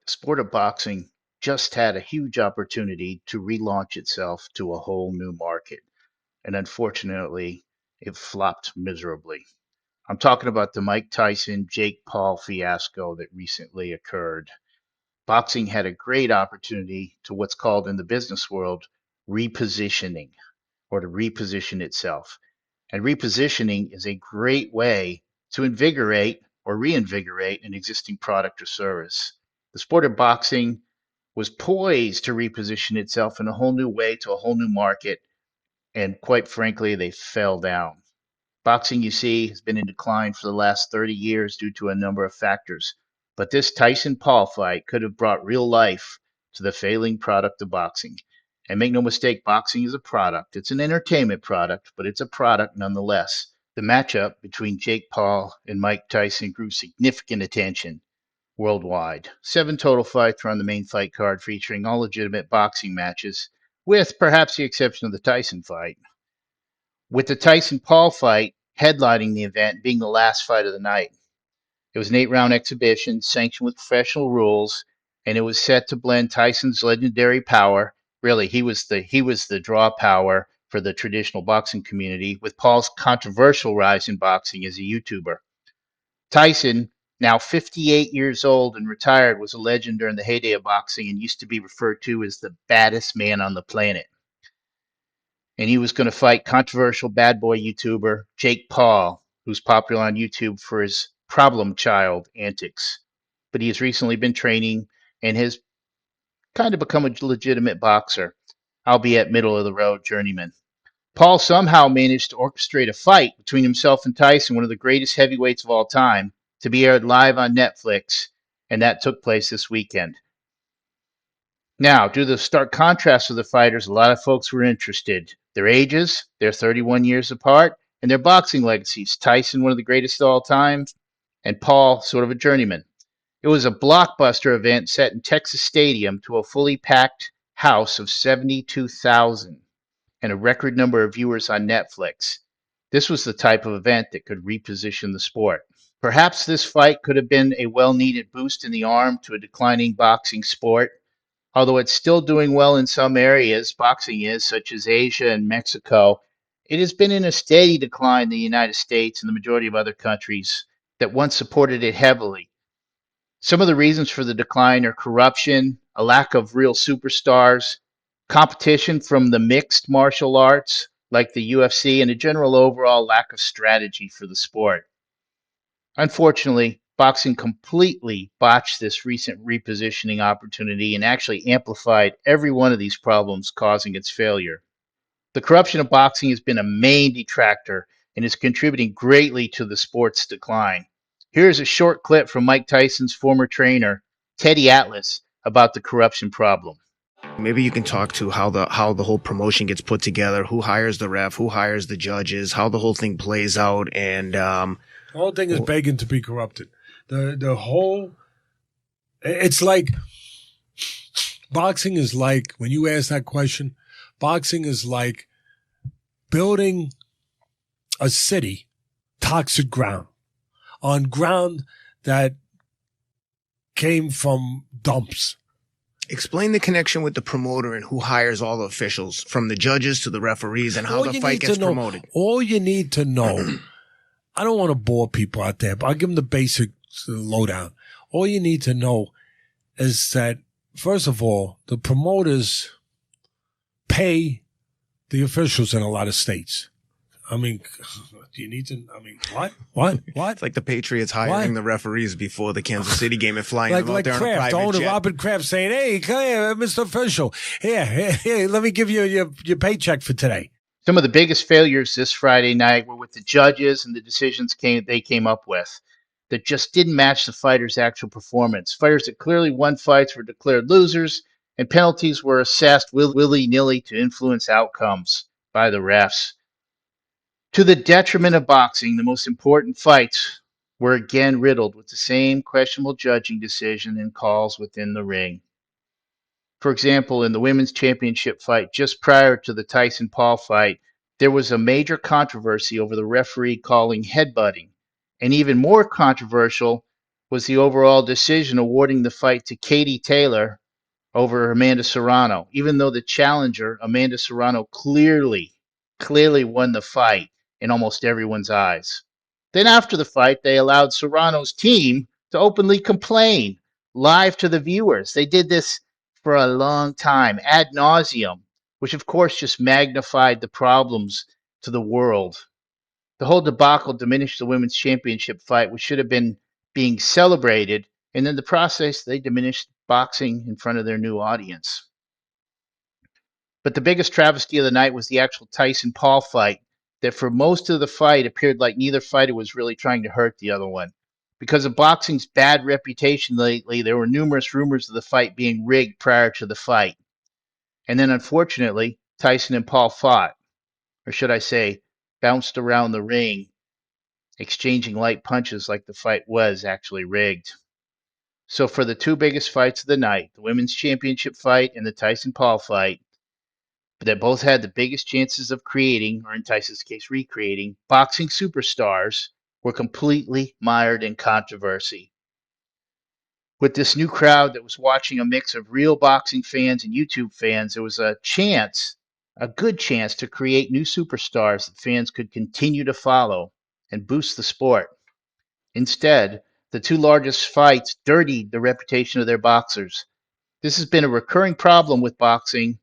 The sport of boxing just had a huge opportunity to relaunch itself to a whole new market, and unfortunately, it flopped miserably. I'm talking about the Mike Tyson Jake Paul fiasco that recently occurred. Boxing had a great opportunity to what's called in the business world repositioning, or to reposition itself. And repositioning is a great way to invigorate or reinvigorate an existing product or service. The sport of boxing was poised to reposition itself in a whole new way to a whole new market, and quite frankly, they fell down. Boxing, you see, has been in decline for the last 30 years due to a number of factors. But this Tyson Paul fight could have brought real life to the failing product of boxing. And make no mistake, boxing is a product. It's an entertainment product, but it's a product nonetheless. The matchup between Jake Paul and Mike Tyson grew significant attention worldwide. 7 total fights were on the main fight card, featuring all legitimate boxing matches, with perhaps the exception of the Tyson fight, with the Tyson Paul fight headlining the event being the last fight of the night. It was an 8 round exhibition sanctioned with professional rules, and it was set to blend Tyson's legendary power. Really, he was the draw power for the traditional boxing community, with Paul's controversial rise in boxing as a YouTuber. Tyson, now 58 years old and retired, was a legend during the heyday of boxing and used to be referred to as the baddest man on the planet. And he was going to fight controversial bad boy YouTuber Jake Paul, who's popular on YouTube for his problem child antics. But he has recently been training and has kind of become a legitimate boxer, albeit middle of the road journeyman. Paul somehow managed to orchestrate a fight between himself and Tyson, one of the greatest heavyweights of all time, to be aired live on Netflix, and that took place this weekend. Now, due to the stark contrast of the fighters, a lot of folks were interested. Their ages, they're 31 years apart, and their boxing legacies. Tyson, one of the greatest of all time, and Paul, sort of a journeyman. It was a blockbuster event set in Texas Stadium to a fully packed house of 72,000 and a record number of viewers on Netflix. This was the type of event that could reposition the sport. Perhaps this fight could have been a well needed boost in the arm to a declining boxing sport. Although it's still doing well in some areas, boxing is, such as Asia and Mexico, it has been in a steady decline in the United States and the majority of other countries that once supported it heavily. Some of the reasons for the decline are corruption, a lack of real superstars, competition from the mixed martial arts like the UFC, and a general overall lack of strategy for the sport. Unfortunately, boxing completely botched this recent repositioning opportunity and actually amplified every one of these problems, causing its failure. The corruption of boxing has been a main detractor and is contributing greatly to the sport's decline. Here's a short clip from Mike Tyson's former trainer, Teddy Atlas, about the corruption problem. Maybe you can talk to how the whole promotion gets put together, who hires the ref, who hires the judges, how the whole thing plays out, and the whole thing is begging to be corrupted. The whole, it's like boxing is like, when you ask that question, boxing is like building a city, toxic ground, on ground that came from dumps. Explain the connection with the promoter and who hires all the officials, from the judges to the referees, and how the fight gets promoted. All you need to know, I don't want to bore people out there, but I'll give them the basic lowdown. All you need to know is that, first of all, the promoters pay the officials in a lot of states. I mean, do you need to? I mean, what? It's like the Patriots hiring the referees before the Kansas City game and flying them out there Kraft, on a private jet. Robert Kraft saying, "Hey, come here, Mr. Official. Here, let me give you your paycheck for today." Some of the biggest failures this Friday night were with the judges and the decisions they came up with that just didn't match the fighters' actual performance. Fighters that clearly won fights were declared losers, and penalties were assessed willy-nilly to influence outcomes by the refs. To the detriment of boxing, the most important fights were again riddled with the same questionable judging decision and calls within the ring. For example, in the women's championship fight just prior to the Tyson Paul fight, there was a major controversy over the referee calling headbutting, and even more controversial was the overall decision awarding the fight to Katie Taylor over Amanda Serrano, even though the challenger, Amanda Serrano, clearly won the fight in almost everyone's eyes. Then after the fight, they allowed Serrano's team to openly complain live to the viewers. They did this for a long time, ad nauseum, which of course just magnified the problems to the world. The whole debacle diminished the women's championship fight, which should have been being celebrated, and in the process, they diminished boxing in front of their new audience. But the biggest travesty of the night was the actual Tyson Paul fight, that for most of the fight appeared like neither fighter was really trying to hurt the other one. Because of boxing's bad reputation lately, there were numerous rumors of the fight being rigged prior to the fight. And then unfortunately, Tyson and Paul fought, or should I say, bounced around the ring, exchanging light punches like the fight was actually rigged. So for the two biggest fights of the night, the women's championship fight and the Tyson Paul fight, that both had the biggest chances of creating, or in Tyson's case, recreating, boxing superstars, were completely mired in controversy. With this new crowd that was watching a mix of real boxing fans and YouTube fans, there was a good chance to create new superstars that fans could continue to follow and boost the sport. Instead, the two largest fights dirtied the reputation of their boxers. This has been a recurring problem with boxing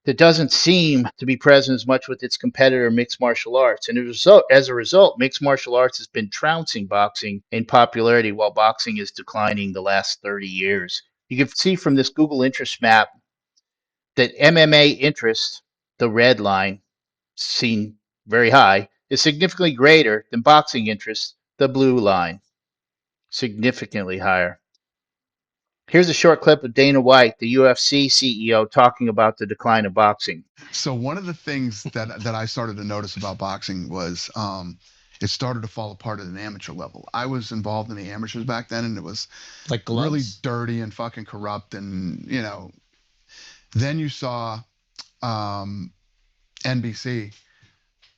that doesn't seem to be present as much with its competitor, mixed martial arts. And as a result, mixed martial arts has been trouncing boxing in popularity while boxing is declining the last 30 years. You can see from this Google interest map that MMA interest, the red line, seen very high, is significantly greater than boxing interest, the blue line, significantly higher. Here's a short clip of Dana White, the UFC CEO, talking about the decline of boxing. So one of the things that I started to notice about boxing was it started to fall apart at an amateur level. I was involved in the amateurs back then, and it was Like gloves? really dirty and fucking corrupt. And then you saw NBC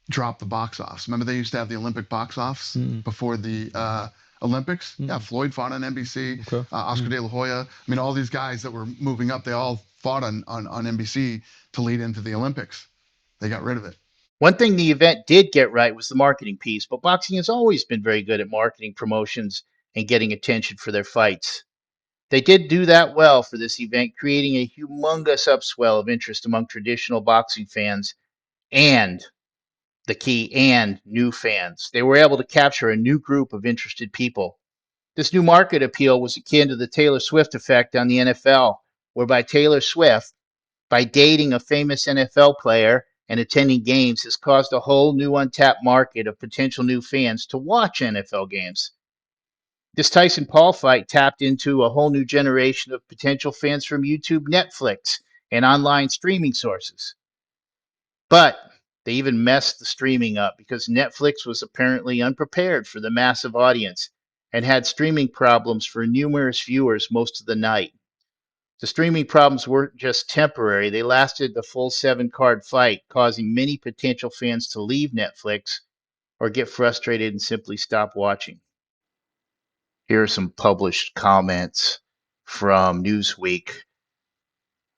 drop the box offs. Remember they used to have the Olympic box offs before the Olympics? Yeah, Floyd fought on NBC. Okay. Oscar De La Hoya. I mean, all these guys that were moving up, they all fought on NBC to lead into the Olympics. They got rid of it. One thing the event did get right was the marketing piece, but boxing has always been very good at marketing promotions and getting attention for their fights. They did do that well for this event, creating a humongous upswell of interest among traditional boxing fans and the key and new fans. They were able to capture a new group of interested people. This new market appeal was akin to the Taylor Swift effect on the NFL, whereby Taylor Swift, by dating a famous NFL player and attending games, has caused a whole new untapped market of potential new fans to watch NFL games. This Tyson Paul fight tapped into a whole new generation of potential fans from YouTube, Netflix, and online streaming sources. But they even messed the streaming up because Netflix was apparently unprepared for the massive audience and had streaming problems for numerous viewers most of the night. The streaming problems weren't just temporary, they lasted the full 7-card fight, causing many potential fans to leave Netflix or get frustrated and simply stop watching. Here are some published comments from Newsweek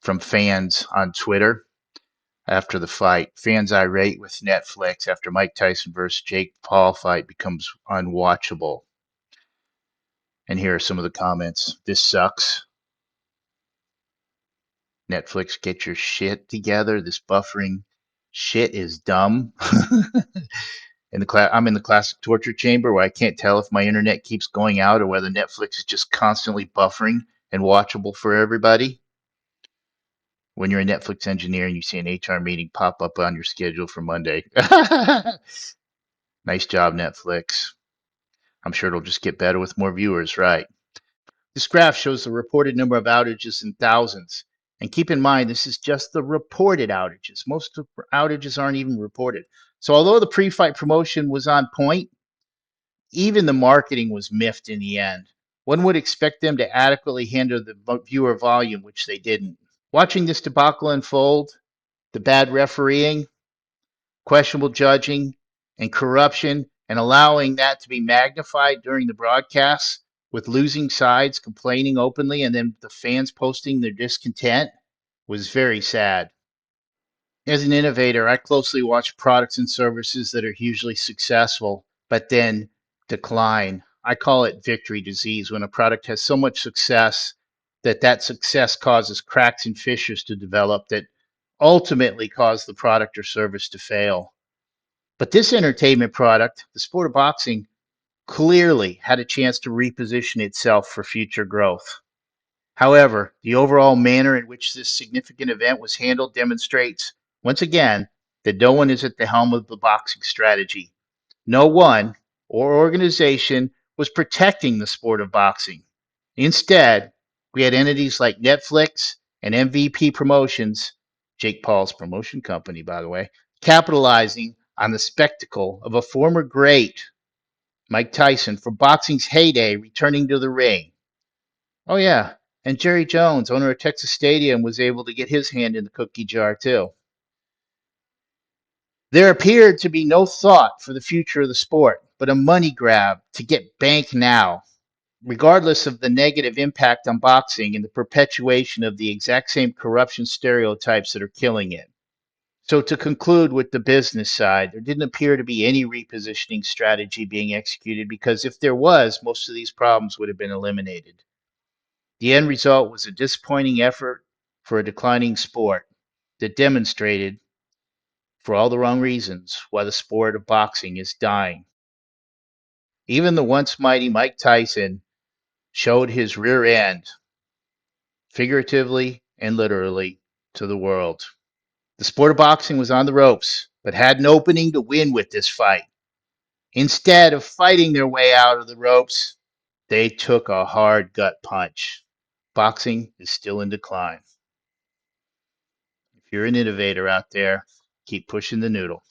from fans on Twitter after the fight. Fans irate with Netflix after Mike Tyson versus Jake Paul fight becomes unwatchable. And here are some of the comments. This sucks. Netflix, get your shit together. This buffering shit is dumb. I'm in the classic torture chamber where I can't tell if my internet keeps going out or whether Netflix is just constantly buffering and watchable for everybody. When you're a Netflix engineer and you see an HR meeting pop up on your schedule for Monday. Nice job, Netflix. I'm sure it'll just get better with more viewers, right? This graph shows the reported number of outages in thousands. And keep in mind, this is just the reported outages. Most of the outages aren't even reported. So although the pre-fight promotion was on point, even the marketing was miffed in the end. One would expect them to adequately handle the viewer volume, which they didn't. Watching this debacle unfold, the bad refereeing, questionable judging, and corruption, and allowing that to be magnified during the broadcasts, with losing sides complaining openly and then the fans posting their discontent was very sad. As an innovator, I closely watch products and services that are hugely successful, but then decline. I call it victory disease when a product has so much success that that success causes cracks and fissures to develop that ultimately cause the product or service to fail. But this entertainment product, the sport of boxing, clearly had a chance to reposition itself for future growth. However, the overall manner in which this significant event was handled demonstrates, once again, that no one is at the helm of the boxing strategy. No one or organization was protecting the sport of boxing. Instead, we had entities like Netflix and MVP Promotions, Jake Paul's promotion company, by the way, capitalizing on the spectacle of a former great, Mike Tyson, from boxing's heyday returning to the ring. Oh, yeah. And Jerry Jones, owner of Texas Stadium, was able to get his hand in the cookie jar, too. There appeared to be no thought for the future of the sport, but a money grab to get bank now, regardless of the negative impact on boxing and the perpetuation of the exact same corruption stereotypes that are killing it. So, to conclude with the business side, there didn't appear to be any repositioning strategy being executed because if there was, most of these problems would have been eliminated. The end result was a disappointing effort for a declining sport that demonstrated, for all the wrong reasons, why the sport of boxing is dying. Even the once mighty Mike Tyson showed his rear end, figuratively and literally, to the world. The sport of boxing was on the ropes, but had an opening to win with this fight. Instead of fighting their way out of the ropes, they took a hard gut punch. Boxing is still in decline. If you're an innovator out there, keep pushing the noodle.